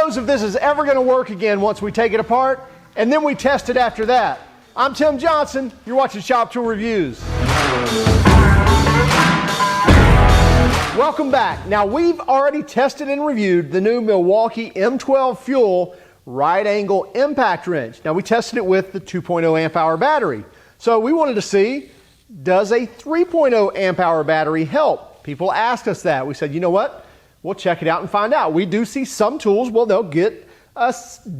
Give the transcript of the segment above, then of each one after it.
knows if this is ever going to work again once we take it apart, and then we test it after that. I'm Tim Johnson. You're watching Shop Tool Reviews. Welcome back. Now, we've already tested and reviewed the new Milwaukee M12 Fuel Right Angle Impact wrench. Now, we tested it with the 2.0 amp hour battery. So we wanted to see, does a 3.0 amp hour battery help? People asked us that. We said, you know what? We'll check it out and find out. We do see some tools, well, they'll get a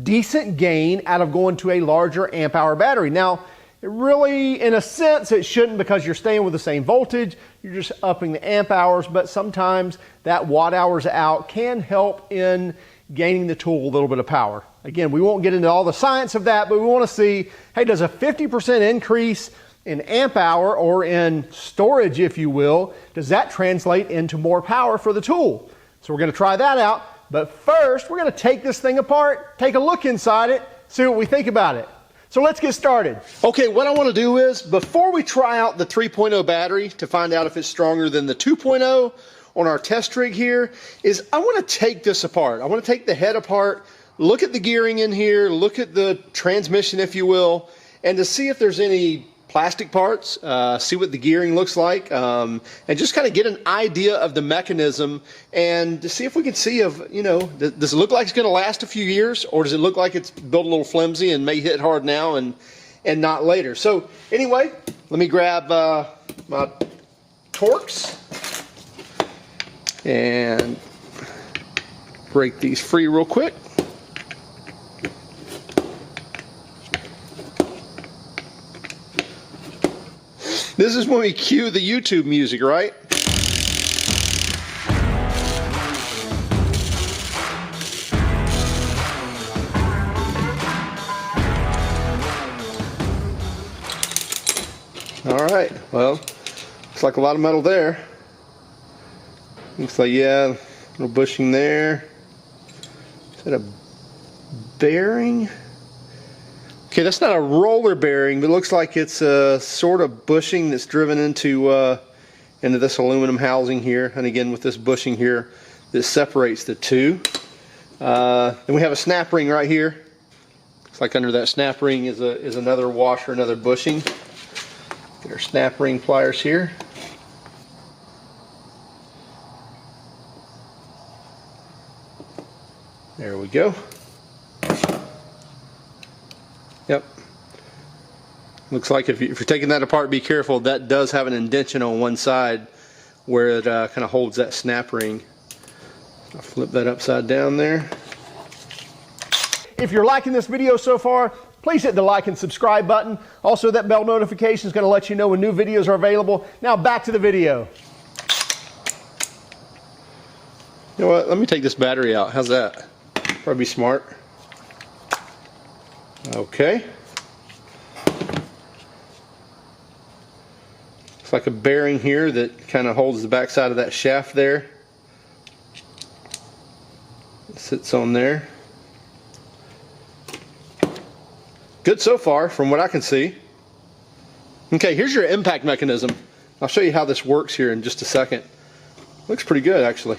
decent gain out of going to a larger amp hour battery. Now, really, in a sense, it shouldn't, because you're staying with the same voltage. You're just upping the amp hours, but sometimes that watt hours out can help in gaining the tool a little bit of power. Again, we won't get into all the science of that, but we want to see, hey, does a 50% increase in amp hour, or in storage, if you will, does that translate into more power for the tool? So we're going to try that out, but first we're going to take this thing apart, take a look inside it, see what we think about it. So let's get started. Okay, what I want to do is, before we try out the 3.0 battery to find out if it's stronger than the 2.0 on our test rig here, is I want to take this apart. I want to take the head apart, look at the gearing in here, look at the transmission, if you will, and to see if there's any plastic parts, see what the gearing looks like, and just kind of get an idea of the mechanism, and to see if we can see if, you know, does it look like it's going to last a few years, or does it look like it's built a little flimsy and may hit hard now and not later. So anyway, let me grab my Torx and break these free real quick. This is when we cue the YouTube music, right? All right, well, looks like a lot of metal there. Looks like, yeah, a little bushing there. Is that a bearing? Okay, that's not a roller bearing, but it looks like it's a sort of bushing that's driven into this aluminum housing here. And again, with this bushing here that separates the two. Then we have a snap ring right here. Looks like under that snap ring is another washer, another bushing. Get our snap ring pliers here. There we go. Yep. Looks like if you're taking that apart, be careful. That does have an indentation on one side where it kind of holds that snap ring. I'll flip that upside down there. If you're liking this video so far, please hit the like and subscribe button. Also, that bell notification is going to let you know when new videos are available. Now back to the video. You know what? Let me take this battery out. How's that? Probably smart. Okay. It's like a bearing here that kind of holds the back side of that shaft there. It sits on there. Good so far from what I can see. Okay, here's your impact mechanism. I'll show you how this works here in just a second. Looks pretty good, actually.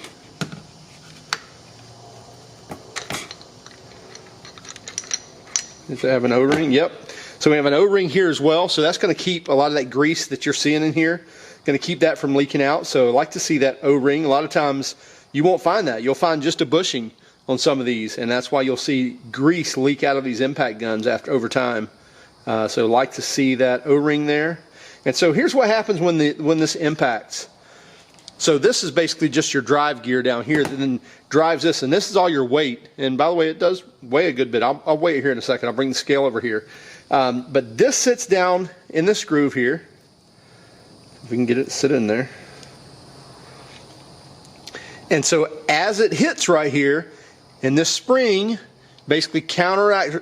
Does it have an O-ring? Yep. So we have an O-ring here as well. So that's going to keep a lot of that grease that you're seeing in here. Going to keep that from leaking out. So I like to see that O-ring. A lot of times you won't find that. You'll find just a bushing on some of these, and that's why you'll see grease leak out of these impact guns over time. So like to see that O-ring there. And so here's what happens when this impacts. So this is basically just your drive gear down here that then drives this, and this is all your weight. And by the way, it does weigh a good bit. I'll weigh it here in a second. I'll bring the scale over here. But this sits down in this groove here. If we can get it to sit in there. And so as it hits right here, and this spring basically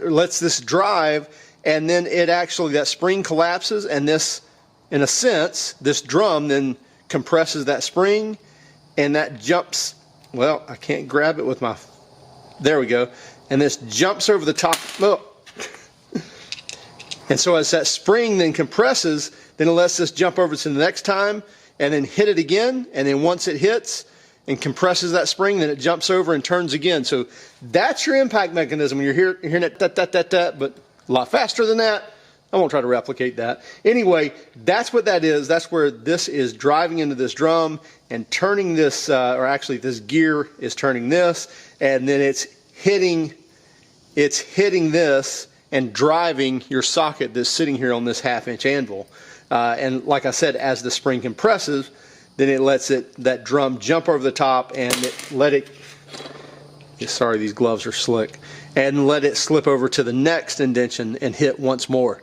lets this drive, and then it actually, that spring collapses, and this, in a sense, this drum then compresses that spring, and that jumps, well, I can't grab it with my, there we go, and this jumps over the top. Oh. And so as that spring then compresses, then it lets this jump over to the next time, and then hit it again, and then once it hits, and compresses that spring, then it jumps over and turns again. So that's your impact mechanism. You're hearing it but a lot faster than that. I won't try to replicate that. Anyway, that's what that is. That's where this is driving into this drum and turning this, or actually this gear is turning this, and then it's hitting this and driving your socket that's sitting here on this 1/2-inch anvil. And like I said, as the spring compresses, then it lets that drum jump over the top and sorry, these gloves are slick, and let it slip over to the next indentation and hit once more.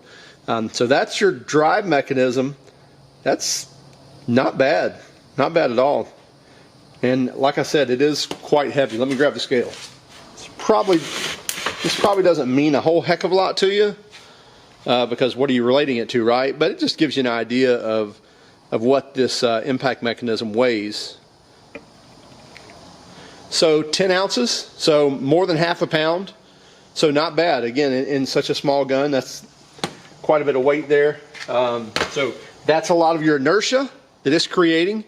So that's your drive mechanism. That's not bad. Not bad at all. And like I said, it is quite heavy. Let me grab the scale. This probably doesn't mean a whole heck of a lot to you, because what are you relating it to, right? But it just gives you an idea of what this impact mechanism weighs. So 10 ounces, so more than 1/2 pound. So not bad. Again, in such a small gun, that's quite a bit of weight there. So that's a lot of your inertia that it's creating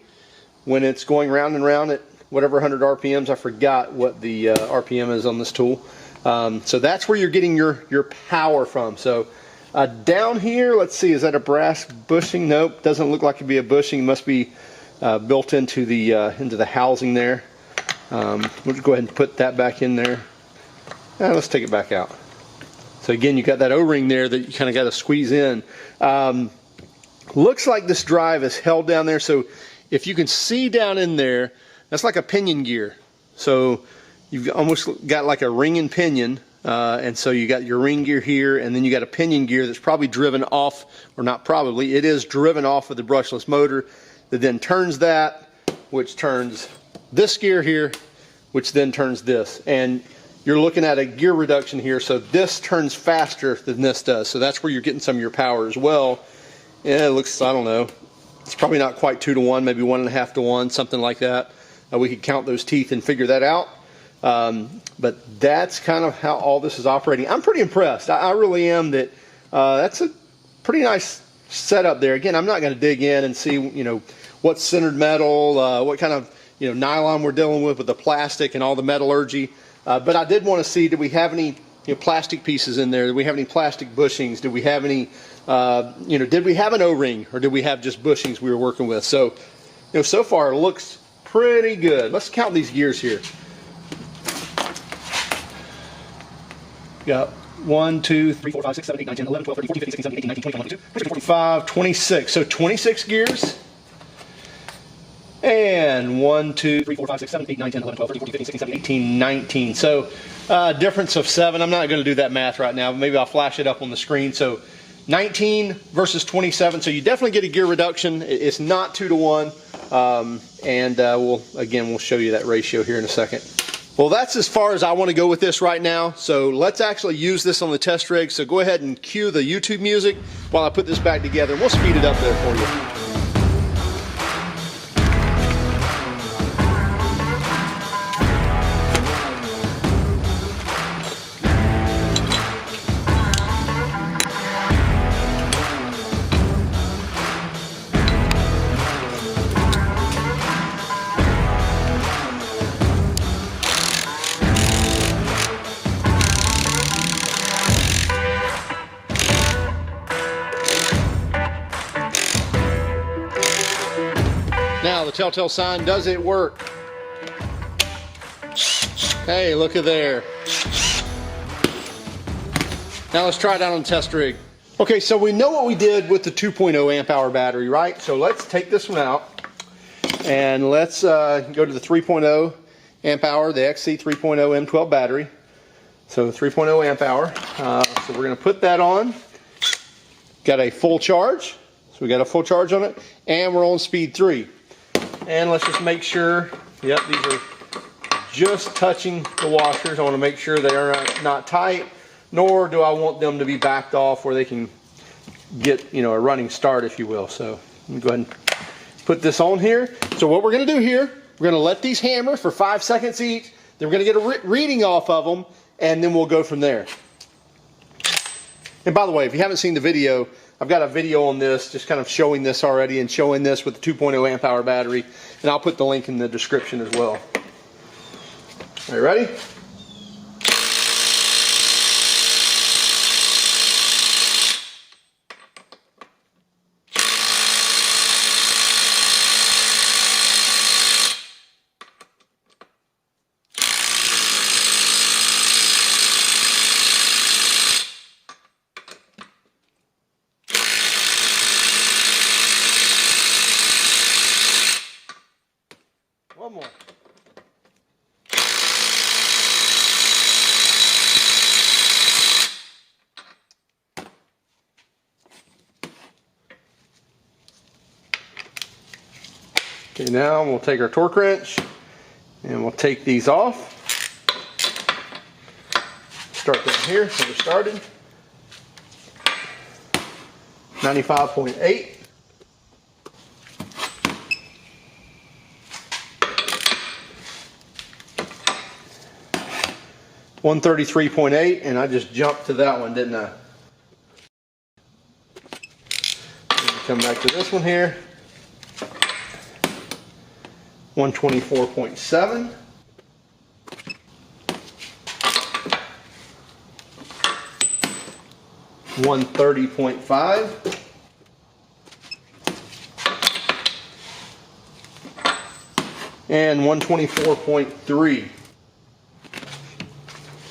when it's going round and round at whatever 100 RPMs. I forgot what the RPM is on this tool. So that's where you're getting your power from. So down here, let's see, is that a brass bushing? Nope, doesn't look like it'd be a bushing. It must be built into the housing there. We'll just go ahead and put that back in there. Let's take it back out. So again, you got that O-ring there that you kind of got to squeeze in. Looks like this drive is held down there. So if you can see down in there, that's like a pinion gear. So you've almost got like a ring and pinion. And so you got your ring gear here, and then you got a pinion gear that's probably driven off, or not probably, it is driven off of the brushless motor that then turns that, which turns this gear here, which then turns this. And you're looking at a gear reduction here, so this turns faster than this does. So that's where you're getting some of your power as well. Yeah, it looks, I don't know, it's probably not quite 2 to 1, maybe 1.5 to 1, something like that. We could count those teeth and figure that out. But that's kind of how all this is operating. I'm pretty impressed. I really am. That's a pretty nice setup there. Again, I'm not going to dig in and see, what's centered metal, what kind of, nylon we're dealing with the plastic and all the metallurgy. But I did want to see, did we have any plastic pieces in there? Did we have any plastic bushings? Did we have any, did we have an O-ring, or did we have just bushings we were working with? So, so far it looks pretty good. Let's count these gears here. Got 1, 2, 3, 4, 5, 6, 7, 8, 9, 10, 11, 12, 13, 14, 15, 16, 17, 18, 19, 20, 21, 22, 25, 26. So 26 gears. And 1, 2, 3, 4, 5, 6, 7, 8, 9, 10, 11, 12, 13, 14, 15, 16, 17, 18, 19. So difference of 7. I'm not going to do that math right now. Maybe I'll flash it up on the screen. So 19 versus 27. So you definitely get a gear reduction. It's not 2 to 1. We'll show you that ratio here in a second. Well, that's as far as I want to go with this right now. So let's actually use this on the test rig. So go ahead and cue the YouTube music while I put this back together, and we'll speed it up there for you. Now the telltale sign, does it work? Hey, look at there. Now let's try it out on the test rig. Okay, so we know what we did with the 2.0 amp hour battery, right? So let's take this one out and let's go to the 3.0 amp hour, the XC 3.0 M12 battery. So 3.0 amp hour. So we're going to put that on. Got a full charge. So we got a full charge on it, and we're on speed 3. And let's just make sure, yep, these are just touching the washers. I want to make sure they are not tight, nor do I want them to be backed off where they can get, a running start, if you will. So let me go ahead and put this on here. So what we're going to do here, we're going to let these hammer for 5 seconds each. Then we're going to get a reading off of them, and then we'll go from there. And by the way, if you haven't seen the video, I've got a video on this, just kind of showing this already and showing this with the 2.0 amp hour battery. And I'll put the link in the description as well. Are you ready? One more. Okay, now we'll take our torque wrench and we'll take these off. Start down here, so we're started. 95.8. 133.8, and I just jumped to that one, didn't I? Come back to this one here. 124.7. 130.5. And 124.3.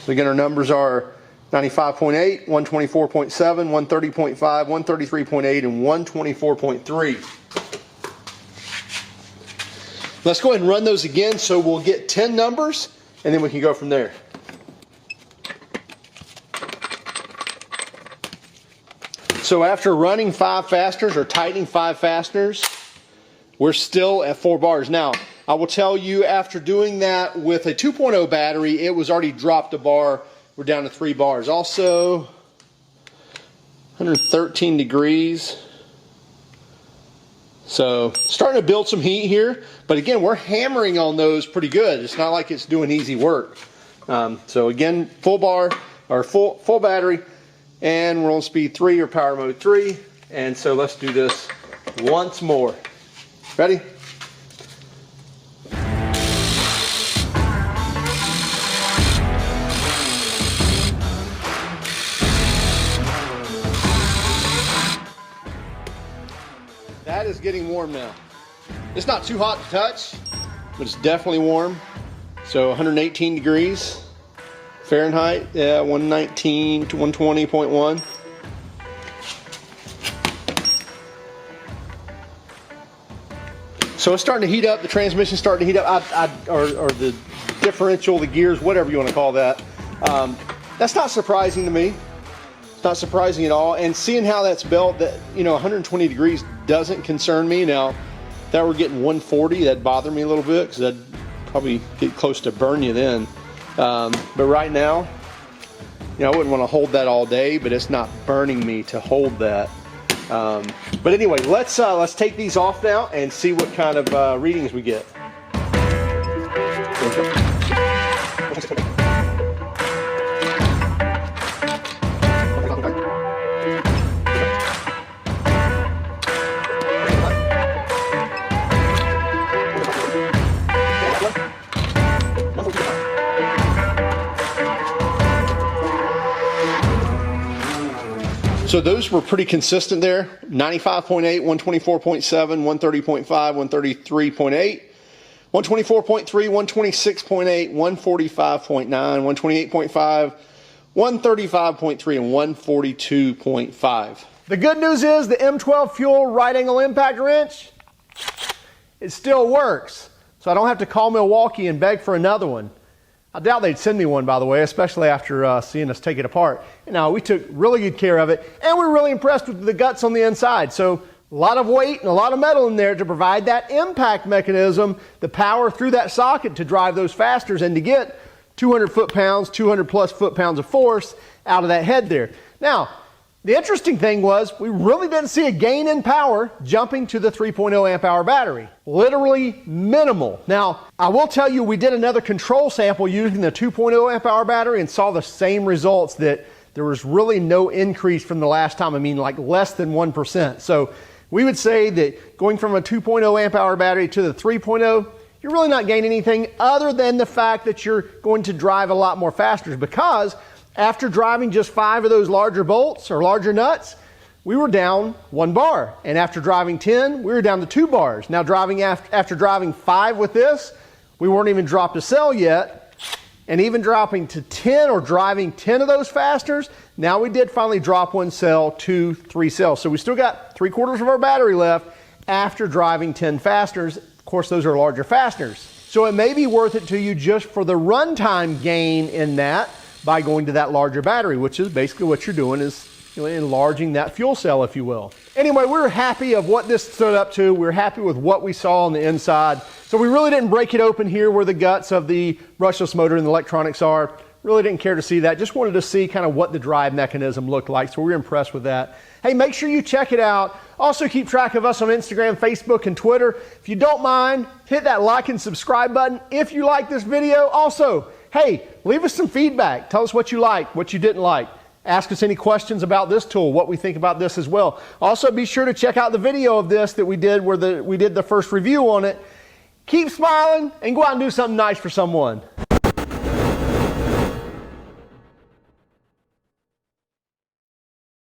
So again, our numbers are 95.8, 124.7, 130.5, 133.8, and 124.3. Let's go ahead and run those again so we'll get 10 numbers and then we can go from there. So after running 5 fasteners or tightening 5 fasteners, we're still at 4 bars. Now, I will tell you, after doing that with a 2.0 battery, it was already dropped a bar. We're down to 3 bars. Also, 113 degrees. So, starting to build some heat here. But again, we're hammering on those pretty good. It's not like it's doing easy work. So again, full bar, or full battery. And we're on speed 3 or power mode 3. And so let's do this once more. Ready? That is getting warm now. It's not too hot to touch, but it's definitely warm. So 118 degrees Fahrenheit, yeah, 119 to 120.1. So it's starting to heat up. The transmission's starting to heat up, or the differential, the gears, whatever you want to call that. That's not surprising to me. It's not surprising at all. And seeing how that's built, that 120 degrees doesn't concern me. Now, that we're getting 140, that'd bother me a little bit because that'd probably get close to burn you then. But right now, I wouldn't want to hold that all day, but it's not burning me to hold that. But anyway, let's take these off now and see what kind of readings we get. So those were pretty consistent there. 95.8, 124.7, 130.5, 133.8, 124.3, 126.8, 145.9, 128.5, 135.3, and 142.5. The good news is the M12 Fuel Right Angle Impact wrench, it still works. So I don't have to call Milwaukee and beg for another one. I doubt they'd send me one, by the way, especially after seeing us take it apart. We took really good care of it, and we were really impressed with the guts on the inside. So a lot of weight and a lot of metal in there to provide that impact mechanism, the power through that socket to drive those fasteners and to get 200 foot-pounds, 200 plus foot-pounds of force out of that head there. Now, the interesting thing was we really didn't see a gain in power jumping to the 3.0 amp hour battery. Literally minimal. Now, I will tell you we did another control sample using the 2.0 amp hour battery and saw the same results, that There was really no increase from the last time. I mean, like less than 1%. So we would say that going from a 2.0 amp hour battery to the 3.0, you're really not gaining anything other than the fact that you're going to drive a lot more faster, because after driving just 5 of those larger bolts or larger nuts, we were down 1 bar. And after driving 10, we were down to 2 bars. Now after driving 5 with this, we weren't even dropped a cell yet. And even dropping to 10 or driving 10 of those fasters, now we did finally drop 1 cell, 2, 3 cells. So we still got 3/4 of our battery left after driving 10 fasters. Of course, those are larger fasteners. So it may be worth it to you just for the runtime gain in that by going to that larger battery, which is basically what you're doing, is enlarging that fuel cell, if you will. Anyway, we're happy of what this stood up to. We're happy with what we saw on the inside. So we really didn't break it open here where the guts of the brushless motor and the electronics are. Really didn't care to see that. Just wanted to see kind of what the drive mechanism looked like. So we were impressed with that. Hey, make sure you check it out. Also keep track of us on Instagram, Facebook, and Twitter. If you don't mind, hit that like and subscribe button if you like this video. Also, hey, leave us some feedback. Tell us what you liked, what you didn't like. Ask us any questions about this tool, what we think about this as well. Also, be sure to check out the video of this that we did where we did the first review on it. Keep smiling and go out and do something nice for someone.